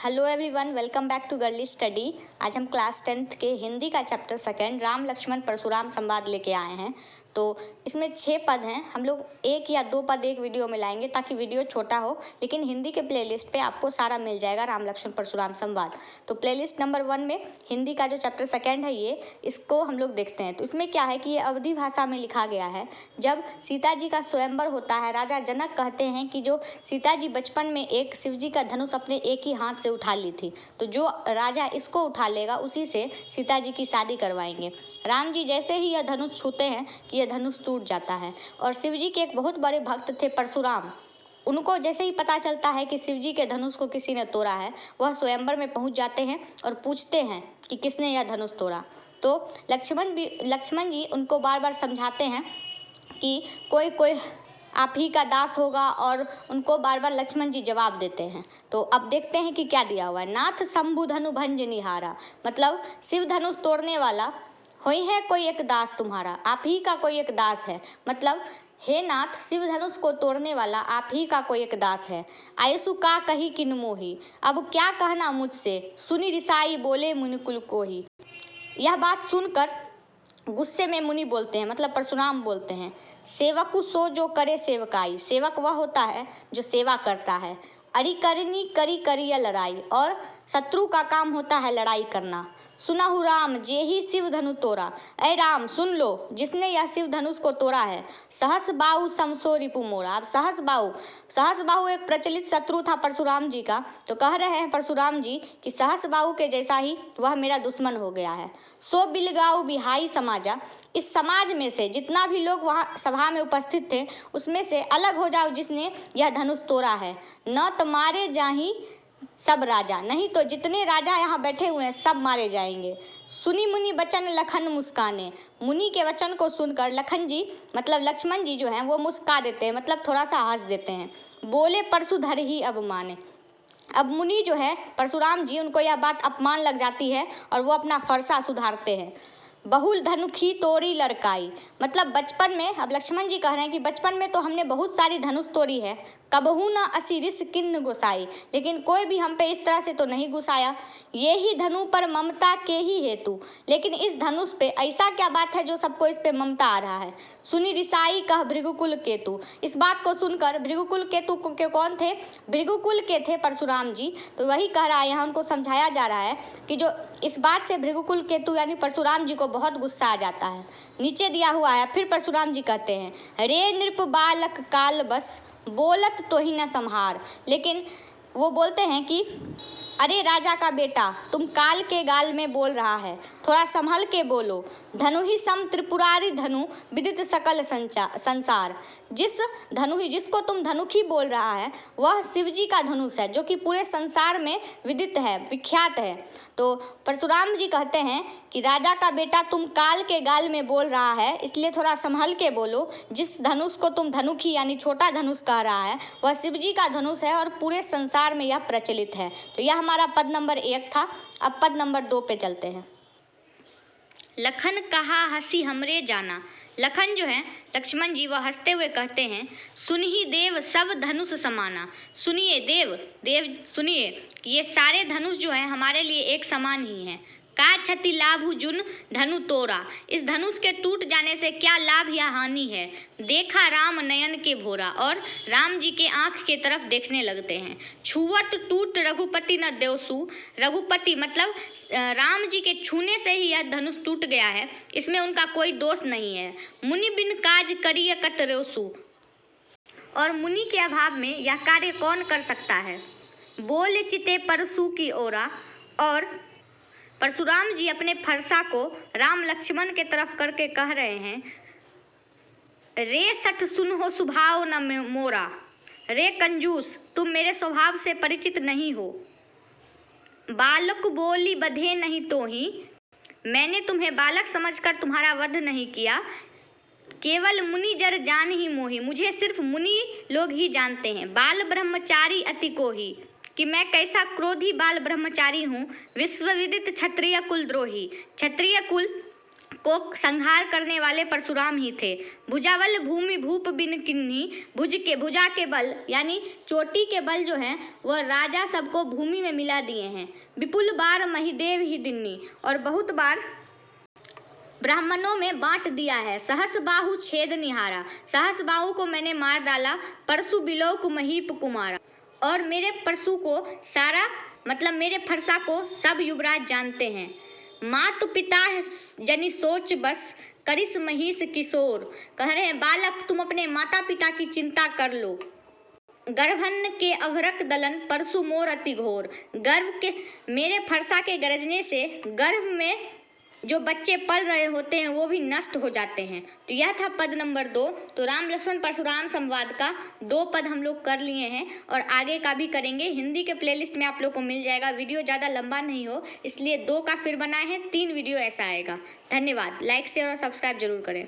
Hello everyone, welcome back to Girly Study. आज हम class 10th के हिंदी का चैप्टर 2 राम लक्ष्मण परशुराम संवाद लेके आए हैं। तो इसमें 6 पद हैं। हम लोग 1 या 2 पद एक वीडियो में लाएंगे ताकि वीडियो छोटा हो, लेकिन हिंदी के प्लेलिस्ट पे आपको सारा मिल जाएगा राम लक्ष्मण परशुराम संवाद। तो प्लेलिस्ट नंबर 1 में हिंदी का जो चैप्टर 2 है इसको हम लोग देखते हैं। तो इसमें क्या है कि ये अवधी भाषा में लिखा गया है। जब सीता जी का स्वयंवर होता है, राजा जनक कहते हैं कि जो सीता जी बचपन में एक शिव जी का धनुष अपने एक ही हाथ से उठा ली थी, तो जो राजा इसको उठा लेगा उसी से सीता जी की शादी करवाएंगे। राम जी जैसे ही यह धनुष छूते हैं कि यह धनुष टूट जाता है। और शिव जी के एक बहुत बड़े भक्त थे परशुराम। उनको जैसे ही पता चलता है कि शिव जी के धनुष को किसी ने तोड़ा है, वह स्वयंवर में पहुंच जाते हैं और पूछते हैं कि किसने यह धनुष तोड़ा। तो लक्ष्मण जी उनको बार बार समझाते हैं कि कोई कोई आप ही का दास होगा, और उनको बार बार लक्ष्मण जी जवाब देते हैं। तो अब देखते हैं कि क्या दिया हुआ है। नाथ शंभु धनु भंज निहारा, मतलब शिव धनुष तोड़ने वाला होई है कोई एक दास तुम्हारा, आप ही का कोई एक दास है। मतलब हे नाथ, शिव धनुष को तोड़ने वाला आप ही का कोई एक दास है। आयसु का कही किन मोही, अब क्या कहना मुझसे, सुनी रिसाई बोले मुनिकुल को ही। यह बात सुनकर गुस्से में मुनि बोलते हैं, मतलब परशुराम बोलते हैं, सेवकु सो जो करे सेवकाई। सेवक वह होता है जो सेवा करता है। अरि करनी करी करिया लड़ाई, और शत्रु का काम होता है लड़ाई करना। सुनहु राम जे ही शिव धनु तोड़ा, ऐ राम सुन लो जिसने यह शिव धनुष को तोड़ा है। सहस बाहु समसो रिपु मोरा। अब सहस बाहु एक प्रचलित शत्रु था परशुराम जी का। तो कह रहे हैं परशुराम जी कि सहस बाहु के जैसा ही वह मेरा दुश्मन हो गया है। सो बिलगाऊ बिहाई समाजा, इस समाज में से जितना भी लोग वहाँ सभा में उपस्थित थे उसमें से अलग हो जाओ जिसने यह धनुष तोड़ा है। न तो मारे जाही सब राजा, नहीं तो जितने राजा यहाँ बैठे हुए हैं सब मारे जाएंगे। सुनी मुनि वचन लखन मुस्काने, मुनि के वचन को सुनकर लखन जी मतलब लक्ष्मण जी जो हैं वो मुस्का देते हैं, मतलब थोड़ा सा हंस देते हैं। बोले परशुधर ही अब माने। अब मुनि जो है परशुराम जी, उनको यह बात अपमान लग जाती है और वो अपना फरसा सुधारते हैं। बहुल धनुखी तोड़ी लड़काई, मतलब बचपन में, अब लक्ष्मण जी कह रहे हैं कि बचपन में तो हमने बहुत सारी धनुष तोड़ी है, कबहू न असिरिस किन्न गुसाई, लेकिन कोई भी हम पे इस तरह से तो नहीं गुसाया। ये ही धनु पर ममता के ही हेतु, लेकिन इस धनुष पे ऐसा क्या बात है जो सबको इस पे ममता आ रहा है। सुनी रिसाई कह भृगुकुल केतु, इस बात को सुनकर भृगुकुल केतु के कौन थे, भृगुकुल के थे परशुराम जी। तो वही कह रहा है, यहाँ उनको समझाया जा रहा है कि जो इस बात से भृगुकुल केतु यानी परशुराम जी को बहुत गुस्सा आ जाता है। नीचे दिया हुआ है, फिर परशुराम जी कहते हैं, रे नृप बालक काल बस बोलत तो ही न संहार। लेकिन वो बोलते हैं कि अरे राजा का बेटा, तुम काल के गाल में बोल रहा है, थोड़ा संभल के बोलो। धनु ही सम त्रिपुरारी धनु विदित सकल संसार, जिसको तुम धनुखी बोल रहा है वह शिव जी का धनुष है, जो कि पूरे संसार में विदित है, विख्यात है। तो परशुराम जी कहते हैं कि राजा का बेटा, तुम काल के गाल में बोल रहा है, इसलिए थोड़ा संभल के बोलो। जिस धनुष को तुम धनुखी यानी छोटा धनुष कह रहा है वह शिव जी का धनुष है और पूरे संसार में यह प्रचलित है। तो यह हमारा पद नंबर 1 था। अब पद नंबर 2 पे चलते हैं। लखन कहा हंसी हमरे जाना, लखन जो है लक्ष्मण जी वह हंसते हुए कहते हैं, सुनिए देव सब धनुष समाना। सुनिए देव सुनिए, ये सारे धनुष जो है हमारे लिए एक समान ही हैं। का क्षति लाभ जुन धनु तोरा, इस धनुष के टूट जाने से क्या लाभ या हानि है। देखा राम नयन के भोरा, और राम जी के आंख के तरफ देखने लगते हैं। छुवत टूट रघुपति न देवसु, रघुपति मतलब राम जी के छूने से ही यह धनुष टूट गया है, इसमें उनका कोई दोष नहीं है। मुनि बिन काज करिय कत रेसु, और मुनि के अभाव में यह कार्य कौन कर सकता है। बोल चिते परशु की ओरा, और परशुराम जी अपने फरसा को राम लक्ष्मण के तरफ करके कह रहे हैं, रे सठ सुन हो स्वभाव न मोरा, रे कंजूस तुम मेरे स्वभाव से परिचित नहीं हो। बालक बोली बधे नहीं तो ही, मैंने तुम्हें बालक समझकर तुम्हारा वध नहीं किया। केवल मुनि जर जान ही मोही, मुझे सिर्फ मुनि लोग ही जानते हैं। बाल ब्रह्मचारी अति को ही, कि मैं कैसा क्रोधी बाल ब्रह्मचारी हूँ। विश्वविदित क्षत्रिय कुल द्रोही, क्षत्रिय कुल को संहार करने वाले परशुराम ही थे। भुजावल भूमि भूप बिन किन्ही, भुजा के बल यानी चोटी के बल जो हैं वह राजा सबको भूमि में मिला दिए हैं। विपुल बार महिदेव ही दिन्नी, और बहुत बार ब्राह्मणों में बांट दिया है। सहस बाहु छेद निहारा, सहस बाहु को मैंने मार डाला। परशु बिलोक महीप कुमारा, और मेरे परशु को सारा मतलब मेरे फरसा को सब युवराज जानते हैं। मातु पिता जनि सोच बस, करिस महिष किशोर। कह रहे हैं बालक तुम अपने माता पिता की चिंता कर लो। गर्भन के अभरक दलन, परशु मोर अति घोर। गर्भ के मेरे फरसा के गरजने से गर्भ में जो बच्चे पल रहे होते हैं वो भी नष्ट हो जाते हैं। तो यह था पद नंबर 2। तो राम लक्ष्मण परशुराम संवाद का 2 पद हम लोग कर लिए हैं और आगे का भी करेंगे। हिंदी के प्लेलिस्ट में आप लोग को मिल जाएगा। वीडियो ज़्यादा लंबा नहीं हो इसलिए 2 का फिर बनाए हैं, 3 वीडियो ऐसा आएगा। धन्यवाद। लाइक शेयर और सब्सक्राइब जरूर करें।